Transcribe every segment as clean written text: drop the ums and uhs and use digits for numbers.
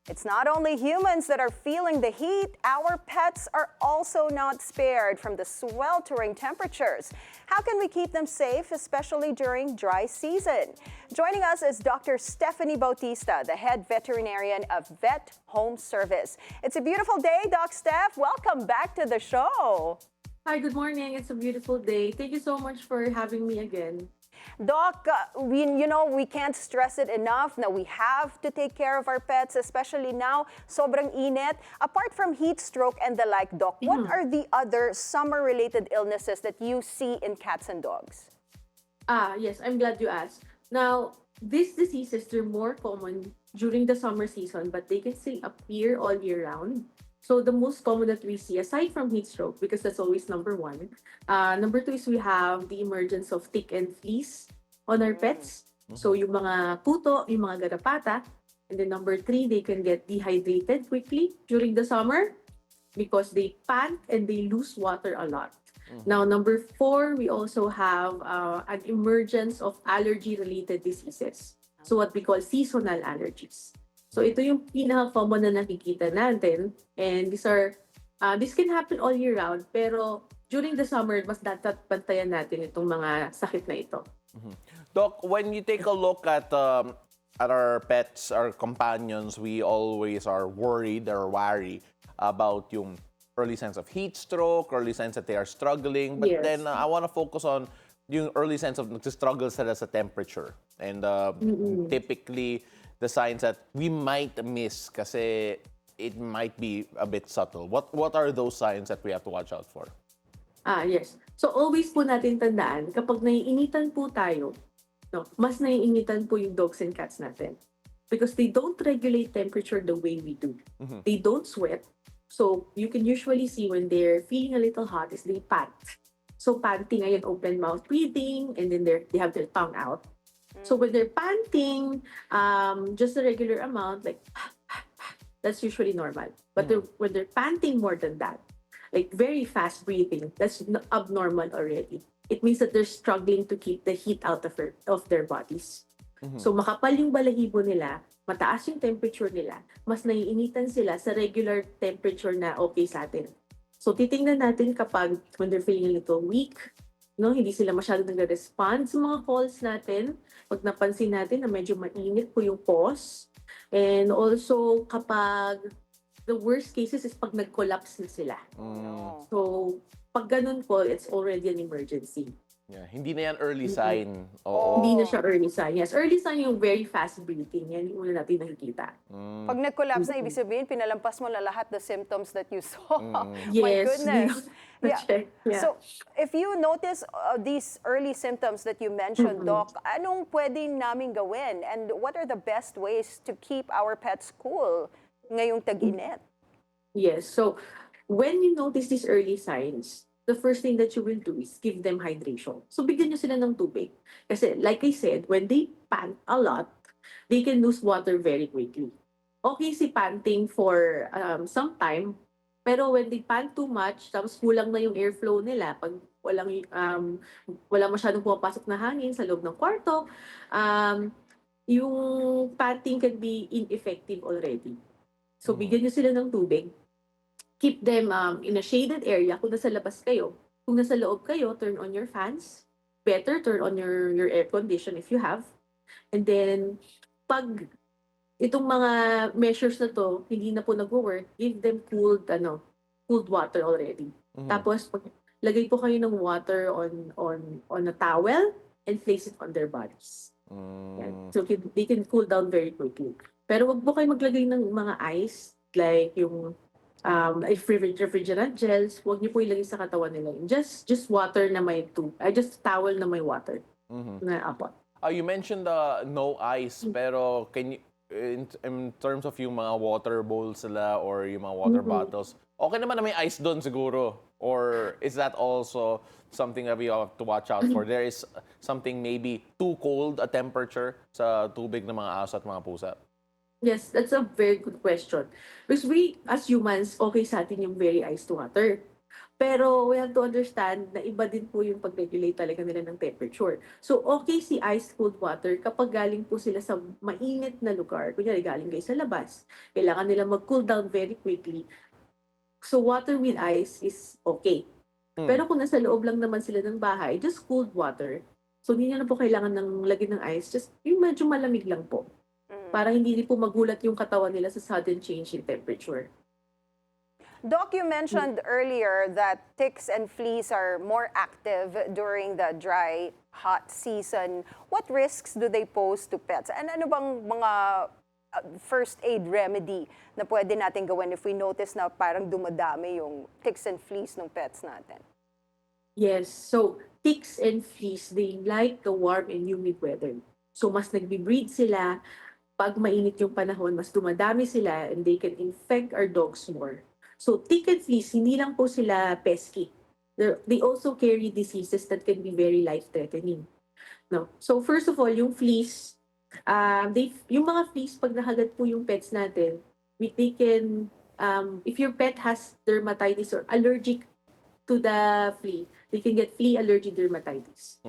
It's not only humans that are feeling the heat, our pets are also not spared from the sweltering temperatures. How can we keep them safe, especially during dry season? Joining us is Dr. Stephanie Bautista, the head veterinarian of Vet Home Service. It's a beautiful day, Doc Steph. Welcome back to the show. Hi, good morning. It's a beautiful day. Thank you so much for having me again. Doc, we can't stress it enough na we have to take care of our pets, especially now, sobrang init. Apart from heat stroke and the like, Doc, what are the other summer-related illnesses that you see in cats and dogs? Yes, I'm glad you asked. Now, these diseases, they're more common during the summer season, but they can still appear all year round. So the most common that we see, aside from heat stroke, because that's always number one, number two is we have the emergence of tick and fleas on our pets. So yung mga puto, yung mga garapata. And then number three, they can get dehydrated quickly during the summer because they pant and they lose water a lot. Now, number four, we also have an emergence of allergy-related diseases. So what we call seasonal allergies. So ito yung pinaka-common na nakikita natin. And this can happen all year round. Pero during the summer, mas dapat pantayan natin itong mga sakit na ito. Doc, when you take a look at our pets, our companions, we always are worried or wary about yung early signs of heat stroke, early signs that they are struggling. But Yes. then I want to focus on yung early signs of nagsistruggle sila sa temperature. And typically, the signs that we might miss kasi it might be a bit subtle. What are those signs that we have to watch out for? Yes. So always po natin tandaan, kapag naiinitan po tayo, no, mas naiinitan po yung dogs and cats natin. Because they don't regulate temperature the way we do. They don't sweat. So you can usually see when they're feeling a little hot is they pant. So panting ay open mouth breathing, and then they have their tongue out. So when they're panting, just a regular amount, like that's usually normal. But when they're panting more than that, like very fast breathing, that's abnormal already. It means that they're struggling to keep the heat out of their bodies. So makapal yung balahibo nila, mataas yung temperature nila, mas naiinitan sila sa regular temperature na okay sa atin. So titingnan natin kapag when they're feeling a little weak, no, hindi sila masyadong nagre-respond sa mga calls natin. Pag napansin natin na medyo mainit po yung pause. And also kapag the worst cases is pag nag-collapse na sila. So pag ganun po, it's already an emergency. Yeah, hindi na yan early sign. Oo. Hindi na siya early sign. Yes, early sign yung very fast breathing. Yan yung una natin nakikita. Pag nag-collapse na, ibig sabihin, pinalampas mo na lahat the symptoms that you saw. My Yes. goodness. Check. Yeah. So, if you notice these early symptoms that you mentioned, Doc, anong pwedeng namin gawin? And what are the best ways to keep our pets cool ngayong tag-init? Yes. So when you notice these early signs, the first thing that you will do is give them hydration. So bigyan nyo sila ng tubig. Kasi like I said, when they pant a lot, they can lose water very quickly. Okay si panting for some time, pero when they pant too much, tapos kulang na yung airflow nila, pag wala masyadong pumapasok na hangin sa loob ng kwarto, yung panting can be ineffective already. So bigyan nyo sila ng tubig. Keep them in a shaded area kung nasa labas kayo. Kung nasa loob kayo, turn on your fans. Better turn on your air condition if you have. And then, pag itong mga measures na to, hindi na po nag-work, give them cooled water already. Tapos, lagay po kayo ng water on a towel and place it on their bodies. Yan. So, they can cool down very quickly. Pero wag po kayo maglagay ng mga ice, like yung refrigerant gels, huwag niyo po ilagay sa katawan nila. Just water na may just towel na may water na apot. You mentioned no ice, pero can you, in terms of yung mga water bowls sila or yung mga water bottles, okay naman na may ice doon siguro? Or is that also something that we have to watch out for? There is something maybe too cold a temperature sa tubig ng mga aso at mga pusa? Yes, that's a very good question. Because we, as humans, okay sa atin yung very iced water. Pero we have to understand na iba din po yung pag-regulate talaga nila ng temperature. So, okay si ice cold water kapag galing po sila sa mainit na lugar. Kunyari, galing kayo sa labas. Kailangan nila mag-cool down very quickly. So, water with ice is okay. Pero kung nasa loob lang naman sila ng bahay, just cold water. So, hindi nyo na po kailangan ng lagyan ng ice. Just yung medyo malamig lang po. Para hindi din po magulat yung katawan nila sa sudden change in temperature. Doc, you mentioned earlier that ticks and fleas are more active during the dry, hot season. What risks do they pose to pets? And ano bang mga first aid remedy na pwede natin gawin if we notice na parang dumadami yung ticks and fleas ng pets natin? Yes. So, ticks and fleas, they like the warm and humid weather. So, mas nagbe-breed sila. Pag mainit yung panahon, mas dumadami sila and they can infect our dogs more. So, tick and fleas, hindi lang po sila pesky. They also carry diseases that can be very life-threatening. No? So, first of all, yung fleas, yung mga fleas, pag nakagat po yung pets natin, they can, if your pet has dermatitis or allergic to the flea, they can get flea allergy dermatitis.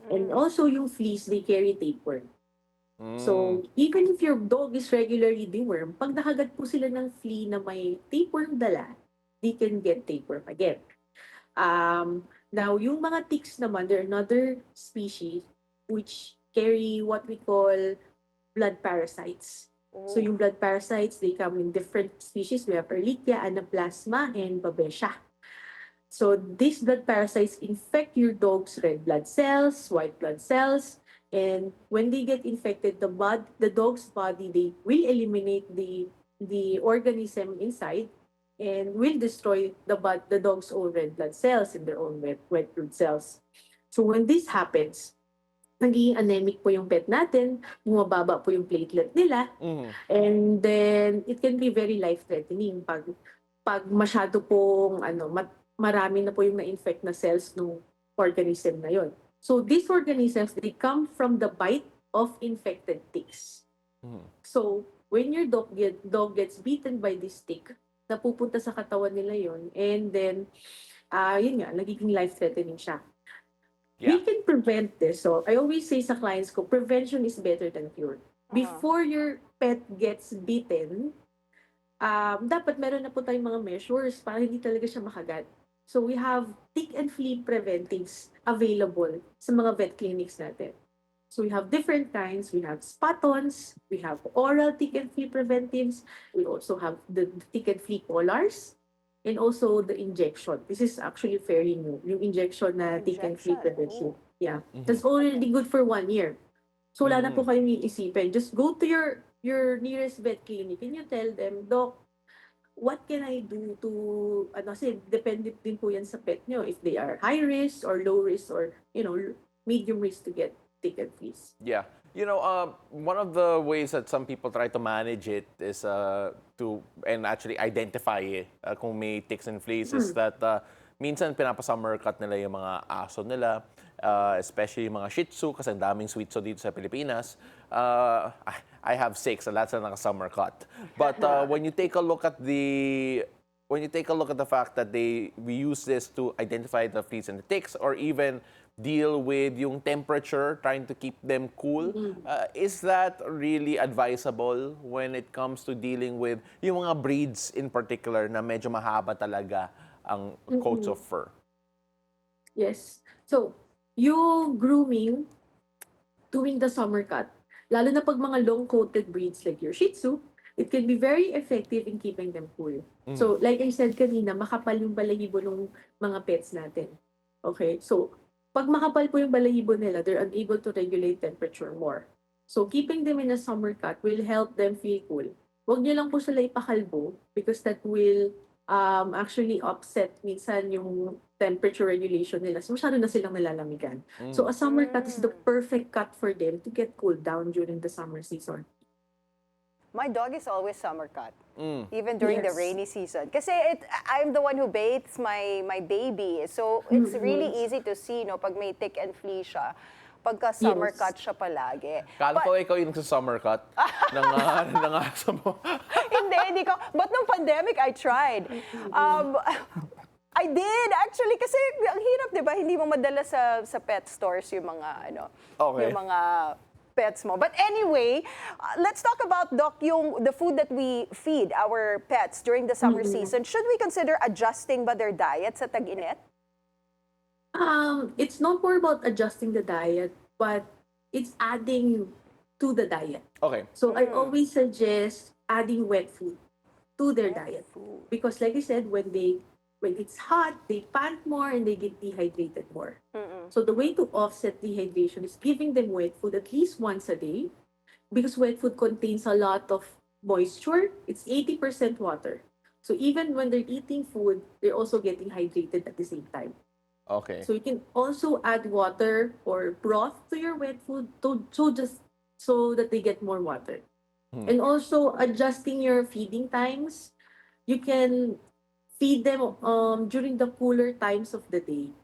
And also yung fleas, they carry tapeworm. So, even if your dog is regularly dewormed, pag nakagat po sila ng flea na may tapeworm dala, they can get tapeworm again. Now, yung mga ticks naman, they're another species which carry what we call blood parasites. So, yung blood parasites, they come in different species. We have Ehrlichia, Anaplasma, and Babesia. So, these blood parasites infect your dog's red blood cells, white blood cells, and when they get infected, the dog's body, they will eliminate the organism inside and will destroy the dog's own red blood cells and their own white blood cells. So when this happens, naging anemic po yung pet natin, bumababa po yung platelet nila, and then it can be very life-threatening pag masyado pong marami na po yung na-infect na cells ng organism na yon. So these organisms, they come from the bite of infected ticks. So when your dog gets bitten by this tick, napupunta sa katawan nila yon, and then, yun nga, nagiging life-threatening siya. We can prevent this. So I always say sa clients ko, prevention is better than cure. Before your pet gets bitten, dapat meron na po tayong mga measures para hindi talaga siya makagat. So we have tick and flea preventives available sa mga vet clinics natin. So we have different kinds. We have spot-ons, we have oral tick and flea preventives, we also have the tick and flea collars, and also the injection. This is actually fairly new, yung injection na tick and flea prevention. Yeah, that's already good for 1 year. So wala na po kayong iisipin. Just go to your nearest vet clinic and you tell them, Doc, what can I do to, kasi depende din po yan sa pet nyo, if they are high risk or low risk or, medium risk to get tick and fleas. Yeah. One of the ways that some people try to manage it is and actually identify kung may ticks and fleas is that minsan pinapasummer cut nila yung mga aso nila, especially yung mga Shih Tzu kasi ang daming Shih Tzu dito sa Pilipinas. I have 6 and that's a summer cut. But when you take a look at the fact that we use this to identify the fleas and the ticks, or even deal with yung temperature, trying to keep them cool, is that really advisable when it comes to dealing with yung mga breeds in particular na medyo mahaba talaga ang coats of fur? Yes. So, yung grooming during the summer cut, lalo na pag mga long-coated breeds like your Shih Tzu, it can be very effective in keeping them cool. So, like I said kanina, makapal yung balahibo ng mga pets natin. Okay? So, pag makapal po yung balahibo nila, they're unable to regulate temperature more. So, keeping them in a summer cut will help them feel cool. Huwag niyo lang po sila ipakalbo because that will actually upset minsan yung temperature regulation nila. So, masyado na silang nalalamigan. So, a summer cut is the perfect cut for them to get cooled down during the summer season. My dog is always summer cut, even during the Yes. rainy season. Kasi I'm the one who bathes my baby. So, it's really easy to see, pag may tick and flea siya. Pagka summer Yes. cut siya palagi. Kala ko ikaw yung summer cut ng aso mo. Hindi ko. But nung pandemic, I tried. I did actually kasi ang hirap 'di ba hindi mo madala sa pet stores yung mga Okay. yung mga pets mo. But anyway, let's talk about Doc yung the food that we feed our pets during the summer season. Should we consider adjusting ba their diet sa tag-init? It's not more about adjusting the diet, but it's adding to the diet. Okay. So I always suggest adding wet food to their diet. Food. Because like I said, when it's hot, they pant more and they get dehydrated more. So the way to offset dehydration is giving them wet food at least once a day, because wet food contains a lot of moisture. It's 80% water. So even when they're eating food, they're also getting hydrated at the same time. Okay. So you can also add water or broth to your wet food so that they get more water. And also adjusting your feeding times. You can feed them during the cooler times of the day,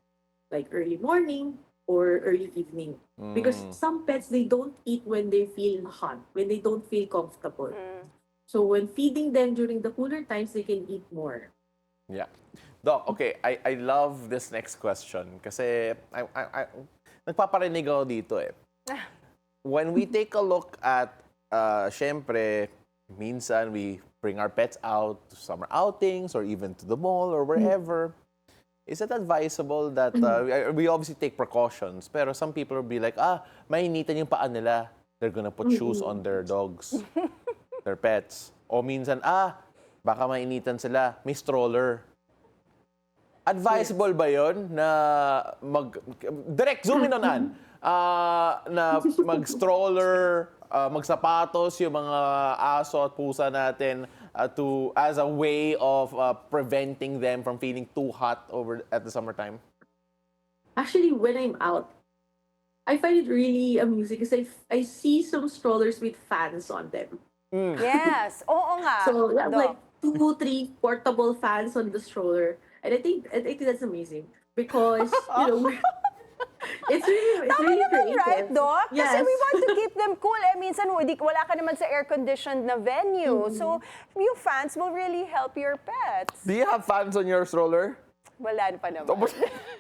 like early morning or early evening. Because some pets, they don't eat when they feel hot, when they don't feel comfortable. So when feeding them during the cooler times, they can eat more. Yeah. Doc, okay, I love this next question kasi nagpaparinig ako dito eh. When we take a look at, syempre, minsan we bring our pets out to summer outings or even to the mall or wherever. Is it advisable that, we obviously take precautions, pero some people will be like, mainitan yung paa nila. They're gonna put shoes on their dogs, their pets. O minsan, baka mainitan sila, may stroller. Advisable ba yon na direct zoom in on Ann, na mag-stroller, magsapatos yung mga aso at pusa natin as a way of preventing them from feeling too hot over at the summertime? Actually, when I'm out, I find it really amusing because I see some strollers with fans on them. Yes. Oo nga. So yeah, Doc. like 2, 3 portable fans on the stroller, and I think that's amazing because it's really Naman, creative. right, Doc? Kasi Yes. we want to keep them cool. Minsan wala ka naman sa air-conditioned na venue. So, yung fans will really help your pets. Do you have fans on your stroller? Wala pa naman.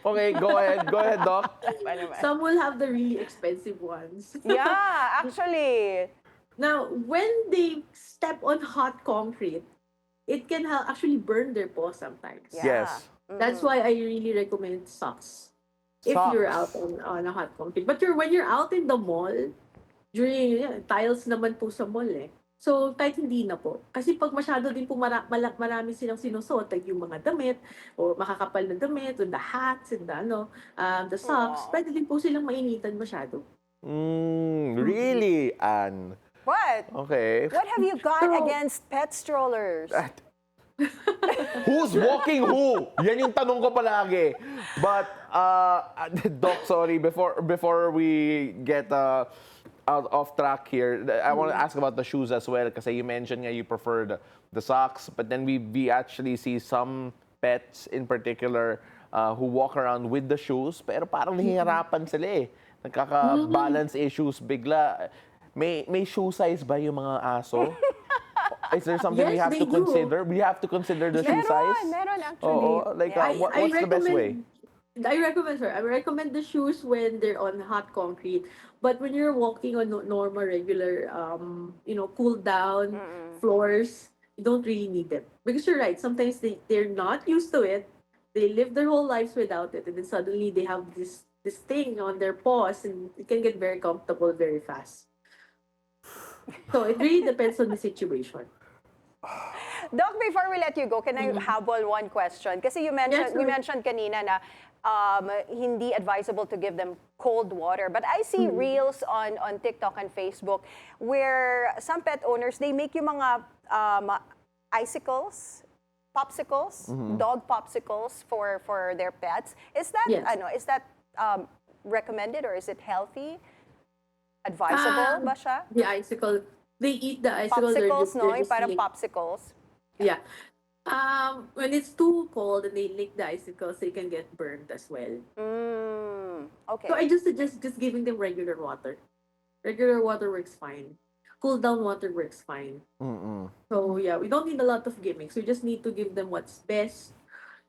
Okay, go ahead, Doc. Pa naman. Some will have the really expensive ones. Yeah, actually. Now, when they step on hot concrete, it can actually burn their paws sometimes. Yeah. Yes. That's why I really recommend socks. If you're out on a hot concrete. But when you're out in the mall, tiles naman po sa mall eh. So, kahit hindi na po. Kasi pag masyado din po marami silang sinusuot, like yung mga damit, o makakapal na damit, o the hats, and the socks, pwede din po silang mainitan masyado. Really, Ann? What? Okay. What have you got against pet strollers? Who's walking who? Yan yung tanong ko palagi. But, Doc, sorry, before we get out off track here, I want to ask about the shoes as well kasi you mentioned nga you prefer the socks, but then we actually see some pets in particular who walk around with the shoes, pero parang nahihirapan sila eh. Nagkaka-balance issues bigla. May shoe size ba yung mga aso? Is there something we Yes, have they to do. consider? We have to consider the shoe size? Meron actually. Oo, like, Yeah. what's the best way? I recommend the shoes when they're on hot concrete. But when you're walking on normal, regular, cool down floors, you don't really need them. Because you're right, sometimes they're not used to it. They live their whole lives without it, and then suddenly they have this thing on their paws, and it can get very comfortable very fast. So it really depends on the situation. Doc, before we let you go, can I habol one question? Kasi we mentioned kanina na hindi advisable to give them cold water. But I see reels on TikTok and Facebook where some pet owners, they make yung mga popsicles, dog popsicles for their pets. Is that Yes. is that recommended or is it healthy? Advisable ba siya? The icicle, they eat the icicle. Popsicles, no? they're Yung just parang eating- popsicles. Yeah. When it's too cold and they lick the icicles, they can get burned as well. Okay. So I just suggest just giving them regular water. Regular water works fine. Cool down water works fine. So yeah, we don't need a lot of gimmicks. We just need to give them what's best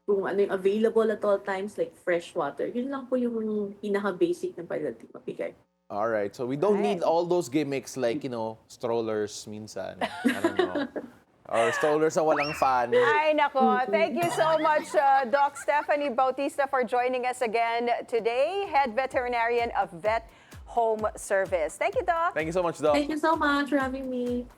kung ano yung available at all times, like fresh water. Yun lang po yung pinaka-basic na pwede natin mabigay. All right. So we don't Right. need all those gimmicks like, strollers minsan. I don't know. Or strollers na walang fan. Ay, nako. Thank you so much, Doc Stephanie Bautista, for joining us again today, Head Veterinarian of Vet Home Service. Thank you, Doc. Thank you so much, Doc. Thank you so much for having me.